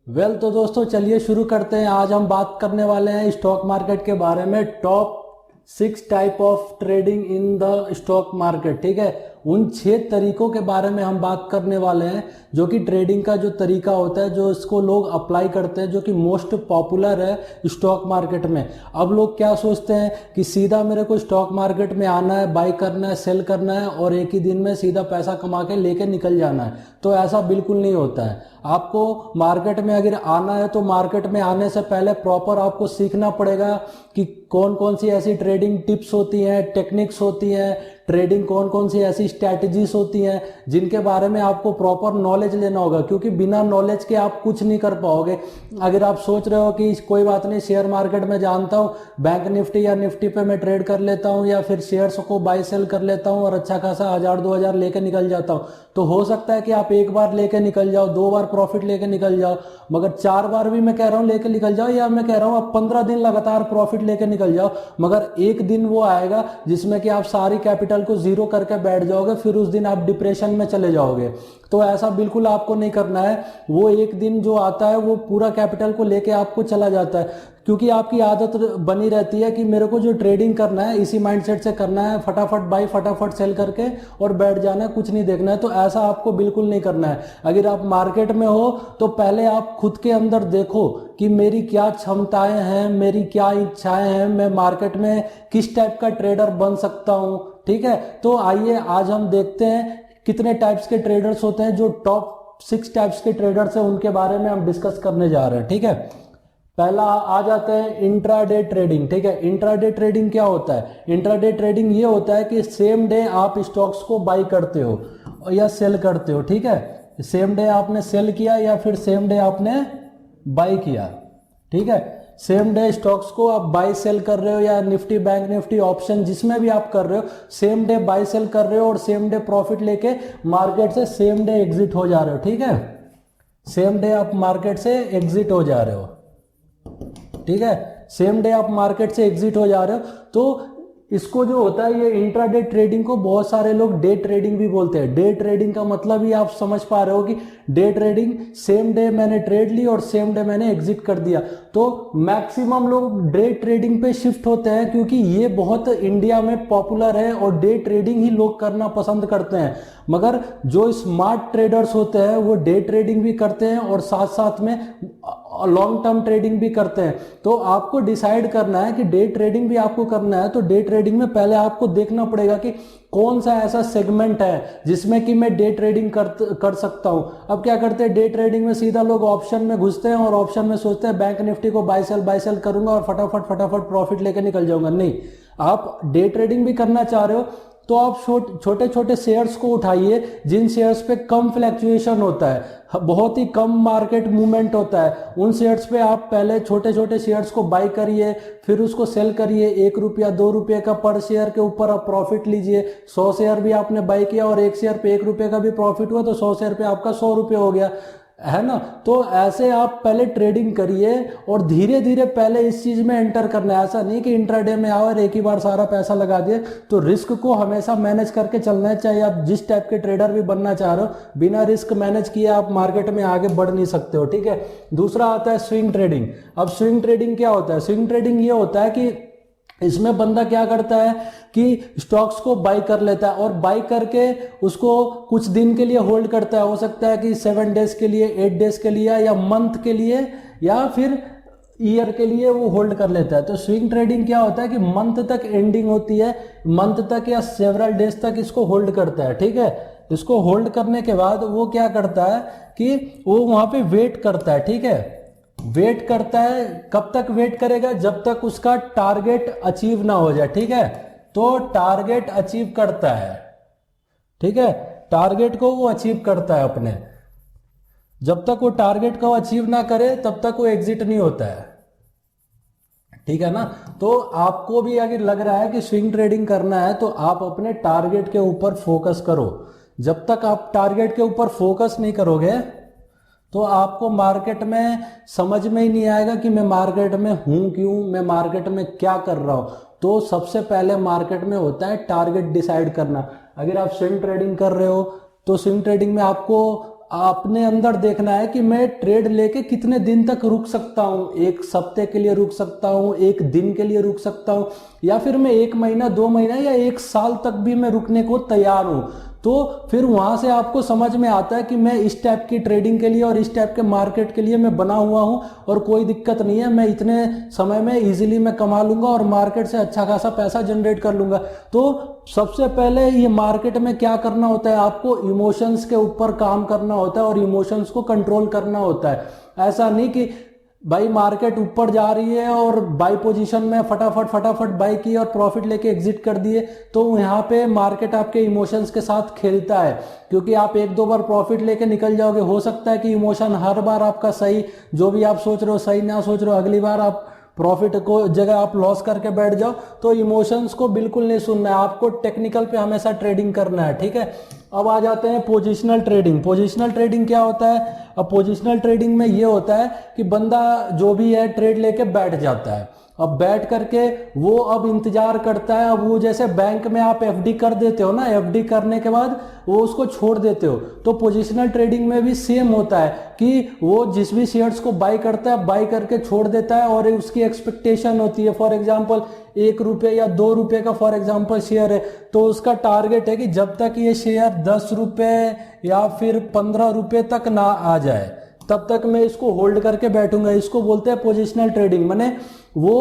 तो दोस्तों चलिए शुरू करते हैं। आज हम बात करने वाले हैं स्टॉक मार्केट के बारे में। Top 6 type of trading in the stock market. ठीक है, उन 6 तरीकों के बारे में हम बात करने वाले हैं जो कि ट्रेडिंग का जो तरीका होता है, जो इसको लोग अप्लाई करते हैं, जो कि मोस्ट पॉपुलर है स्टॉक मार्केट में। अब लोग क्या सोचते हैं कि सीधा मेरे को स्टॉक मार्केट में आना है, बाई करना है, सेल करना है और एक ही दिन में सीधा पैसा कमा के लेके निकल जाना है। तो ऐसा बिल्कुल नहीं होता है। आपको मार्केट में अगर आना है तो मार्केट में आने से पहले प्रॉपर आपको सीखना पड़ेगा कि कौन कौन सी ऐसी ट्रेडिंग टिप्स होती हैं, टेक्निक्स होती हैं, ट्रेडिंग कौन कौन सी ऐसी स्ट्रैटेजीज होती हैं जिनके बारे में आपको प्रॉपर नॉलेज लेना होगा, क्योंकि बिना नॉलेज के आप कुछ नहीं कर पाओगे। अगर आप सोच रहे हो कि कोई बात नहीं, शेयर मार्केट में जानता हूँ, बैंक निफ्टी या निफ्टी पे मैं ट्रेड कर लेता हूँ या फिर शेयर्स को बाय सेल कर लेता हूँ और अच्छा खासा 1000-2000 लेके निकल जाता हूँ, तो हो सकता है कि आप एक बार लेके निकल जाओ, 2 बार प्रॉफिट लेके निकल जाओ, मगर 4 बार भी मैं कह रहा हूँ लेके निकल जाओ, या मैं कह रहा हूँ आप 15 दिन लगातार प्रॉफिट लेके निकल जाओ, मगर एक दिन वो आएगा जिसमें कि आप सारी कैपिटल को जीरो करके बैठ जाओगे, फिर उस दिन आप डिप्रेशन में चले जाओगे। तो ऐसा बिल्कुल आपको नहीं करना है। वो एक दिन जो आता है वो पूरा कैपिटल को लेके आपको चला जाता है, क्योंकि आपकी आदत बनी रहती है कि मेरे को जो ट्रेडिंग करना है इसी माइंडसेट से करना है, फटाफट बाई फटाफट सेल करके और बैठ जाना है, कुछ नहीं देखना है। तो ऐसा आपको बिल्कुल नहीं करना है। अगर आप मार्केट में हो तो पहले आप खुद के अंदर देखो कि मेरी क्या क्षमताएं हैं, मेरी क्या इच्छाएं हैं, मैं मार्केट में किस टाइप का ट्रेडर बन सकता हूं। ठीक है, तो आइए आज हम देखते हैं कितने टाइप्स के ट्रेडर्स होते हैं। जो टॉप 6 टाइप्स के ट्रेडर्स हैं उनके बारे में हम डिस्कस करने जा रहे हैं। ठीक है, पहला आ जाता है इंट्राडे ट्रेडिंग। ठीक है, इंट्राडे ट्रेडिंग क्या होता है? इंट्राडे ट्रेडिंग ये होता है कि सेम डे आप स्टॉक्स को बाई करते हो या सेल करते हो। ठीक है, सेम डे आपने सेल किया या फिर सेम डे आपने बाई किया। ठीक है, सेम डे स्टॉक्स को आप बाई सेल कर रहे हो या निफ्टी, बैंक निफ्टी, ऑप्शन जिसमें भी आप कर रहे हो, सेम डे बाई सेल कर रहे हो और सेम डे प्रॉफिट लेके मार्केट से सेम डे एग्जिट हो जा रहे हो। ठीक है, सेम डे आप मार्केट से एग्जिट हो जा रहे हो। ठीक है, सेम डे आप मार्केट से एग्जिट हो जा रहे हो। तो इसको जो होता है ये इंट्राडे ट्रेडिंग को बहुत सारे लोग डे ट्रेडिंग भी बोलते हैं। डे ट्रेडिंग का मतलब ही आप समझ पा रहे हो कि डे ट्रेडिंग, सेम डे मैंने ट्रेड ली और सेम डे मैंने एग्जिट कर दिया। तो मैक्सिमम लोग डे ट्रेडिंग पे शिफ्ट होते हैं क्योंकि ये बहुत इंडिया में पॉपुलर है और डे ट्रेडिंग ही लोग करना पसंद करते हैं। मगर जो स्मार्ट ट्रेडर्स होते हैं वो डे ट्रेडिंग भी करते हैं और साथ साथ में लॉन्ग टर्म ट्रेडिंग भी करते हैं। तो आपको डिसाइड करना है कि डे ट्रेडिंग भी आपको करना है, तो डे ट्रेडिंग में पहले आपको देखना पड़ेगा कि कौन सा ऐसा सेगमेंट है जिसमें कि मैं डे ट्रेडिंग कर सकता हूं। अब क्या करते हैं, डे ट्रेडिंग में सीधा लोग ऑप्शन में घुसते हैं और ऑप्शन में सोचते हैं बैंक निफ्टी को बाय सेल करूंगा और फटाफट प्रॉफिट लेकर निकल जाऊंगा। नहीं, आप डे ट्रेडिंग भी करना चाह रहे हो तो आप छोटे छोटे शेयर्स को उठाइए जिन शेयर्स पे कम फ्लैक्चुएशन होता है, बहुत ही कम मार्केट मूवमेंट होता है। उन शेयर्स पे आप पहले छोटे छोटे शेयर्स को बाई करिए, फिर उसको सेल करिए। 1 रुपया 2 रुपये का पर शेयर के ऊपर आप प्रॉफिट लीजिए। 100 शेयर भी आपने बाई किया और एक शेयर पे 1 रुपये का भी प्रॉफिट हुआ तो 100 शेयर पे आपका 100 रुपये हो गया, है ना। तो ऐसे आप पहले ट्रेडिंग करिए और धीरे धीरे पहले इस चीज में एंटर करना है। ऐसा नहीं कि इंट्राडे में आओ और एक ही बार सारा पैसा लगा दिए। तो रिस्क को हमेशा मैनेज करके चलना है, चाहे आप जिस टाइप के ट्रेडर भी बनना चाह रहे हो। बिना रिस्क मैनेज किए आप मार्केट में आगे बढ़ नहीं सकते हो। ठीक है, दूसरा आता है स्विंग ट्रेडिंग। अब स्विंग ट्रेडिंग क्या होता है? स्विंग ट्रेडिंग ये होता है कि इसमें बंदा क्या करता है कि स्टॉक्स को बाई कर लेता है और बाई करके उसको कुछ दिन के लिए होल्ड करता है। हो सकता है कि 7 डेज के लिए, 8 डेज के लिए या मंथ के लिए या फिर ईयर के लिए वो होल्ड कर लेता है। तो स्विंग ट्रेडिंग क्या होता है कि मंथ तक एंडिंग होती है, मंथ तक या सेवरल डेज तक इसको होल्ड करता है। ठीक है, इसको होल्ड करने के बाद वो क्या करता है कि वो वहां पे वेट करता है। ठीक है, वेट करता है। कब तक वेट करेगा? जब तक उसका टारगेट अचीव ना हो जाए। ठीक है, तो टारगेट अचीव करता है। ठीक है, टारगेट को वो अचीव करता है अपने। जब तक वो टारगेट को अचीव ना करे तब तक वो एग्जिट नहीं होता है। ठीक है ना। तो आपको भी अगर लग रहा है कि स्विंग ट्रेडिंग करना है तो आप अपने टारगेट के ऊपर फोकस करो। जब तक आप टारगेट के ऊपर फोकस नहीं करोगे तो आपको मार्केट में समझ में ही नहीं आएगा कि मैं मार्केट में हूं क्यों, मैं मार्केट में क्या कर रहा हूं। तो सबसे पहले मार्केट में होता है टारगेट डिसाइड करना। अगर आप स्विंग ट्रेडिंग कर रहे हो तो स्विंग ट्रेडिंग में आपको अपने अंदर देखना है कि मैं ट्रेड लेके कितने दिन तक रुक सकता हूँ। एक सप्ते के लिए रुक सकता हूँ, एक दिन के लिए रुक सकता हूँ, या फिर मैं 1 महीना 2 महीना या 1 साल तक भी मैं रुकने को तैयार हूँ। तो फिर वहां से आपको समझ में आता है कि मैं इस टाइप की ट्रेडिंग के लिए और इस टाइप के मार्केट के लिए मैं बना हुआ हूं और कोई दिक्कत नहीं है, मैं इतने समय में इजीली मैं कमा लूंगा और मार्केट से अच्छा खासा पैसा जनरेट कर लूंगा। तो सबसे पहले ये मार्केट में क्या करना होता है, आपको इमोशंस के ऊपर काम करना होता है और इमोशंस को कंट्रोल करना होता है। ऐसा नहीं कि भाई मार्केट ऊपर जा रही है और बाई पोजीशन में फटाफट बाई की और प्रॉफिट लेके एग्जिट कर दिए, तो यहाँ पे मार्केट आपके इमोशंस के साथ खेलता है। क्योंकि आप 1-2 बार प्रॉफिट लेके निकल जाओगे, हो सकता है कि इमोशन हर बार आपका सही, जो भी आप सोच रहे हो सही ना सोच रहे हो, अगली बार आप प्रॉफिट को जगह आप लॉस करके बैठ जाओ। तो इमोशंस को बिल्कुल नहीं सुनना है, आपको टेक्निकल पे हमेशा ट्रेडिंग करना है, ठीक है। अब आ जाते हैं पोजिशनल ट्रेडिंग। पोजिशनल ट्रेडिंग क्या होता है? अब पोजिशनल ट्रेडिंग में ये होता है कि बंदा जो भी है ट्रेड लेके बैठ जाता है। अब बैठ करके वो अब इंतजार करता है। अब वो जैसे बैंक में आप एफडी कर देते हो ना, एफडी करने के बाद वो उसको छोड़ देते हो, तो पोजिशनल ट्रेडिंग में भी सेम होता है कि वो जिस भी शेयर्स को बाई करता है, बाई करके छोड़ देता है और उसकी एक्सपेक्टेशन होती है। फॉर एग्जांपल 1 रुपये या 2 रुपये का फॉर एग्जांपल शेयर है, तो उसका टारगेट है कि जब तक ये शेयर 10 रुपये या फिर 15 रुपये तक ना आ जाए तब तक मैं इसको होल्ड करके बैठूंगा। इसको बोलते हैं पोजिशनल ट्रेडिंग। माने वो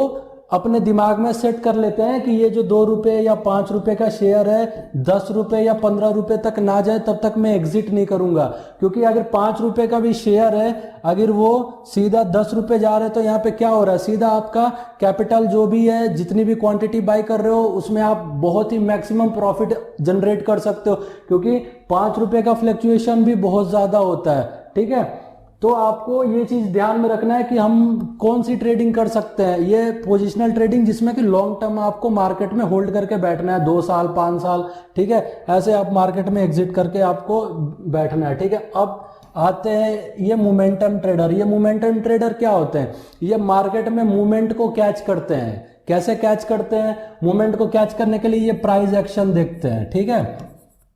अपने दिमाग में सेट कर लेते हैं कि ये जो 2 रुपये या 5 रुपये का शेयर है, 10 रुपये या 15 रुपये तक ना जाए तब तक मैं एग्जिट नहीं करूंगा। क्योंकि अगर 5 रुपये का भी शेयर है, अगर वो सीधा 10 रुपये जा रहे हैं, तो यहाँ पे क्या हो रहा है, सीधा आपका कैपिटल जो भी है, जितनी भी क्वांटिटी बाई कर रहे हो, उसमें आप बहुत ही मैक्सिमम प्रॉफिट जनरेट कर सकते हो। क्योंकि 5 रुपये का फ्लक्चुएशन भी बहुत ज्यादा होता है, ठीक है। तो आपको ये चीज ध्यान में रखना है कि हम कौन सी ट्रेडिंग कर सकते हैं। ये पोजिशनल ट्रेडिंग जिसमें कि लॉन्ग टर्म आपको मार्केट में होल्ड करके बैठना है, 2 साल 5 साल, ठीक है। ऐसे आप मार्केट में एग्जिट करके आपको बैठना है, ठीक है। अब आते हैं ये मोमेंटम ट्रेडर। ये मोमेंटम ट्रेडर क्या होते हैं? ये मार्केट में मूवमेंट को कैच करते हैं। कैसे कैच करते हैं? मूवमेंट को कैच करने के लिए ये प्राइस एक्शन देखते हैं, ठीक है।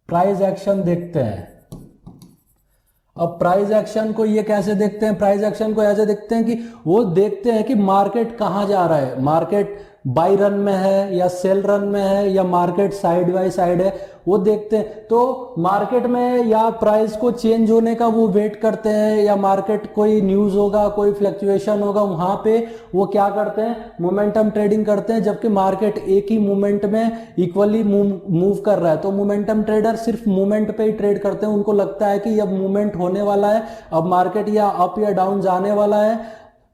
प्राइस एक्शन देखते हैं। अब प्राइस एक्शन को ये कैसे देखते हैं? प्राइस एक्शन को ऐसे देखते हैं कि वो देखते हैं कि मार्केट कहाँ जा रहा है, मार्केट बाई रन में है या सेल रन में है या मार्केट साइड बाई साइड है, वो देखते हैं। तो मार्केट में या प्राइस को चेंज होने का वो वेट करते हैं, या मार्केट कोई न्यूज होगा, कोई फ्लक्चुएशन होगा, वहां पे वो क्या करते हैं, मोमेंटम ट्रेडिंग करते हैं। जबकि मार्केट एक ही मूवमेंट में इक्वली मूव कर रहा है, तो मोमेंटम ट्रेडर सिर्फ मूवमेंट पे ही ट्रेड करते हैं। उनको लगता है कि अब मूवमेंट होने वाला है, अब मार्केट या अप या डाउन जाने वाला है,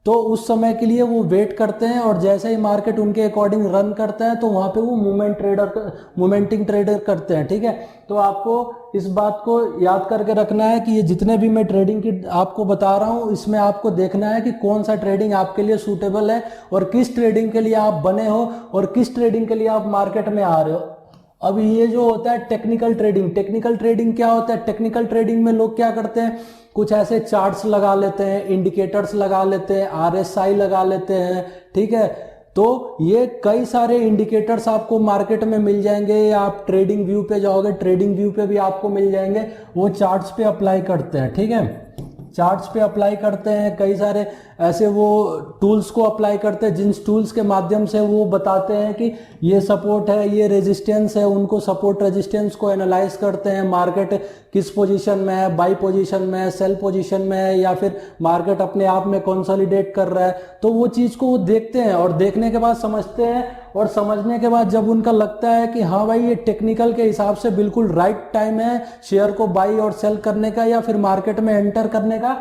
तो उस समय के लिए वो वेट करते हैं। और जैसे ही मार्केट उनके अकॉर्डिंग रन करता है, तो वहां पे वो मूवमेंटिंग ट्रेडर करते हैं, ठीक है। तो आपको इस बात को याद करके रखना है कि ये जितने भी मैं ट्रेडिंग की आपको बता रहा हूं, इसमें आपको देखना है कि कौन सा ट्रेडिंग आपके लिए सूटेबल है और किस ट्रेडिंग के लिए आप बने हो और किस ट्रेडिंग के लिए आप मार्केट में आ रहे हो। अब ये जो होता है टेक्निकल ट्रेडिंग। टेक्निकल ट्रेडिंग क्या होता है? टेक्निकल ट्रेडिंग में लोग क्या करते हैं, कुछ ऐसे चार्ट्स लगा लेते हैं, इंडिकेटर्स लगा लेते हैं, आरएसआई लगा लेते हैं, ठीक है। तो ये कई सारे इंडिकेटर्स आपको मार्केट में मिल जाएंगे, या आप ट्रेडिंग व्यू पे जाओगे, ट्रेडिंग व्यू पे भी आपको मिल जाएंगे। वो चार्ट्स पे अप्लाई करते हैं, ठीक है। चार्ट्स पे अप्लाई करते हैं, कई सारे ऐसे वो टूल्स को अप्लाई करते हैं, जिन टूल्स के माध्यम से वो बताते हैं कि ये सपोर्ट है, ये रेजिस्टेंस है। उनको सपोर्ट रेजिस्टेंस को एनालाइज करते हैं, मार्केट किस पोजीशन में है, बाई पोजीशन में है, सेल पोजीशन में है, या फिर मार्केट अपने आप में कंसोलिडेट कर रहा है। तो वो चीज को वो देखते हैं और देखने के बाद समझते हैं, और समझने के बाद जब उनका लगता है कि हाँ भाई ये टेक्निकल के हिसाब से बिल्कुल राइट टाइम है शेयर को बाई और सेल करने का या फिर मार्केट में एंटर करने का,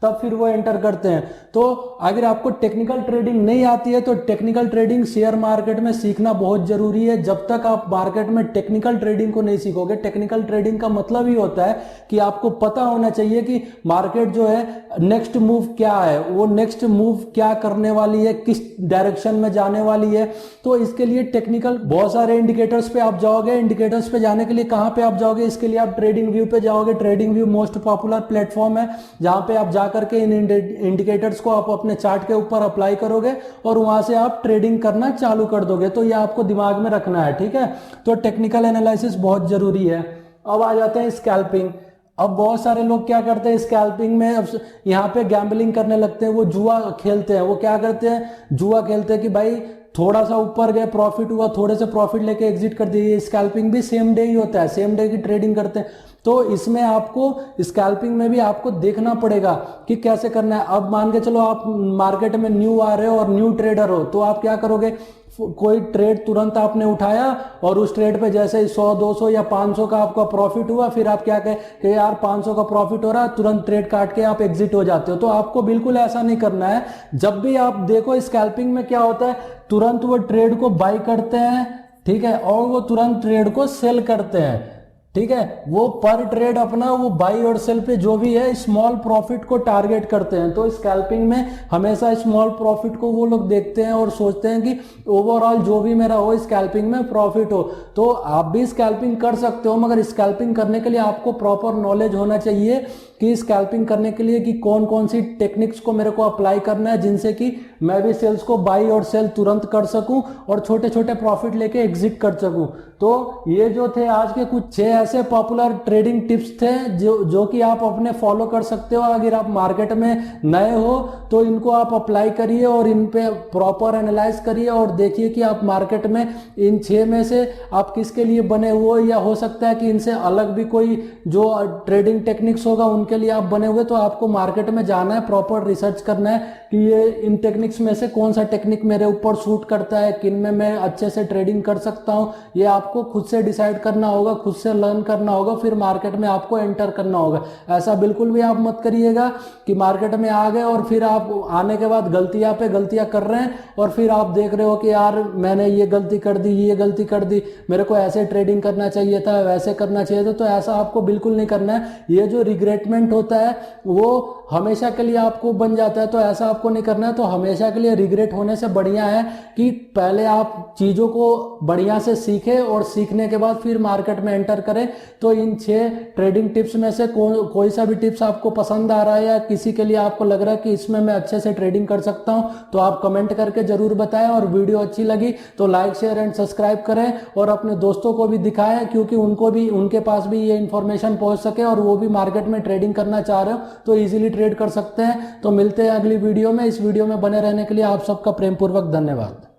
तब फिर वो एंटर करते हैं। तो अगर आपको टेक्निकल ट्रेडिंग नहीं आती है, तो टेक्निकल ट्रेडिंग शेयर मार्केट में सीखना बहुत जरूरी है। जब तक आप मार्केट में टेक्निकल ट्रेडिंग को नहीं सीखोगे, टेक्निकल ट्रेडिंग का मतलब ही होता है कि आपको पता होना चाहिए कि मार्केट जो है नेक्स्ट मूव क्या है, वो नेक्स्ट मूव क्या करने वाली है, किस डायरेक्शन में जाने वाली है। तो इसके लिए टेक्निकल बहुत सारे इंडिकेटर्स पे आप जाओगे। इंडिकेटर्स पे जाने के लिए कहां पे आप जाओगे? इसके लिए आप ट्रेडिंग व्यू पे जाओगे। Trading view most popular platform है, जहां पे आप जाकर के इन इंडिकेटर्स को आप अपने चार्ट के ऊपर अप्लाई करोगे और वहां से आप ट्रेडिंग करना चालू कर दोगे। तो ये आपको दिमाग में रखना है, ठीक है। तो टेक्निकल एनालिसिस बहुत जरूरी है। अब आ जाते हैं स्कैल्पिंग। अब बहुत सारे लोग क्या करते हैं स्कैल्पिंग में, अब यहाँ पे गैम्बलिंग करने लगते हैं, वो जुआ खेलते हैं। वो क्या करते हैं, जुआ खेलते हैं कि भाई थोड़ा सा ऊपर गए, प्रॉफिट हुआ, थोड़े से प्रॉफिट लेके एग्जिट कर दिए। स्कैल्पिंग भी सेम डे ही होता है, सेम डे की ट्रेडिंग करते हैं। तो इसमें आपको स्कैल्पिंग में भी आपको देखना पड़ेगा कि कैसे करना है। अब मान के चलो आप मार्केट में न्यू आ रहे हो और न्यू ट्रेडर हो, तो आप क्या करोगे, कोई ट्रेड तुरंत आपने उठाया और उस ट्रेड पे जैसे ही 100 200 या 500 का आपका प्रॉफिट हुआ, फिर आप क्या कहे कि यार 500 का प्रॉफिट हो रहा है, तुरंत ट्रेड काट के आप एग्जिट हो जाते हो। तो आपको बिल्कुल ऐसा नहीं करना है। जब भी आप देखो स्कैल्पिंग में क्या होता है, तुरंत वो ट्रेड को बाई करते हैं, ठीक है, और वो तुरंत ट्रेड को सेल करते हैं, ठीक है। वो पर ट्रेड अपना वो बाई और सेल पे जो भी है स्मॉल प्रॉफिट को टारगेट करते हैं। तो स्कैल्पिंग में हमेशा स्मॉल प्रॉफिट को वो लोग देखते हैं और सोचते हैं कि ओवरऑल जो भी मेरा हो स्कैल्पिंग में प्रॉफिट हो। तो आप भी स्कैल्पिंग कर सकते हो, मगर स्कैल्पिंग करने के लिए आपको प्रॉपर नॉलेज होना चाहिए कि स्कैल्पिंग करने के लिए कि कौन कौन सी टेक्निक्स को मेरे को अप्लाई करना है, जिनसे कि मैं भी सेल्स को बाई और सेल तुरंत कर सकूं और छोटे छोटे प्रॉफिट लेके एग्जिट कर सकूं। तो ये जो थे आज के कुछ 6 ऐसे पॉपुलर ट्रेडिंग टिप्स थे जो कि आप अपने फॉलो कर सकते हो। अगर आप मार्केट में नए हो तो इनको आप अप्लाई करिए और इन पे प्रॉपर एनालाइज करिए और देखिए कि आप मार्केट में इन 6 में से आप किसके लिए बने हुए, या हो सकता है कि इनसे अलग भी कोई जो ट्रेडिंग टेक्निक्स होगा उनके लिए आप बने हुए। तो आपको मार्केट में जाना है, प्रॉपर रिसर्च करना है कि ये इन टेक्निक्स में से कौन सा टेक्निक मेरे ऊपर सूट करता है, किन में मैं अच्छे से ट्रेडिंग कर सकता हूं। ये आपको खुद से डिसाइड करना होगा, खुद से लर्न करना होगा, फिर मार्केट में आपको एंटर करना होगा। ऐसा बिल्कुल भी आप मत करिएगा कि मार्केट में आ गए और फिर आप आने के बाद गलतियां पे गलतियां कर रहे हैं और फिर आप देख रहे हो कि यार मैंने ये गलती कर दी, ये गलती कर दी, मेरे को ऐसे ट्रेडिंग करना चाहिए था, वैसे करना चाहिए था। तो ऐसा आपको बिल्कुल नहीं करना है। ये जो रिग्रेटमेंट होता है वो हमेशा के लिए आपको बन जाता है, तो ऐसा आपको नहीं करना है। तो हमेशा के लिए रिग्रेट होने से बढ़िया है कि पहले आप चीज़ों को बढ़िया से सीखें और सीखने के बाद फिर मार्केट में एंटर करें। तो इन 6 ट्रेडिंग टिप्स में से कोई सा भी टिप्स आपको पसंद आ रहा है या किसी के लिए आपको लग रहा है कि इसमें मैं अच्छे से ट्रेडिंग कर सकता हूं, तो आप कमेंट करके जरूर बताएं। और वीडियो अच्छी लगी तो लाइक शेयर एंड सब्सक्राइब करें और अपने दोस्तों को भी दिखाएं, क्योंकि उनको भी, उनके पास भी ये इन्फॉर्मेशन पहुंच सके और वो भी मार्केट में ट्रेडिंग करना चाह रहे हो तो ईजिली ट्रेड कर सकते हैं। तो मिलते हैं अगली वीडियो में। इस वीडियो में बने रहने के लिए आप सबका प्रेमपूर्वक धन्यवाद।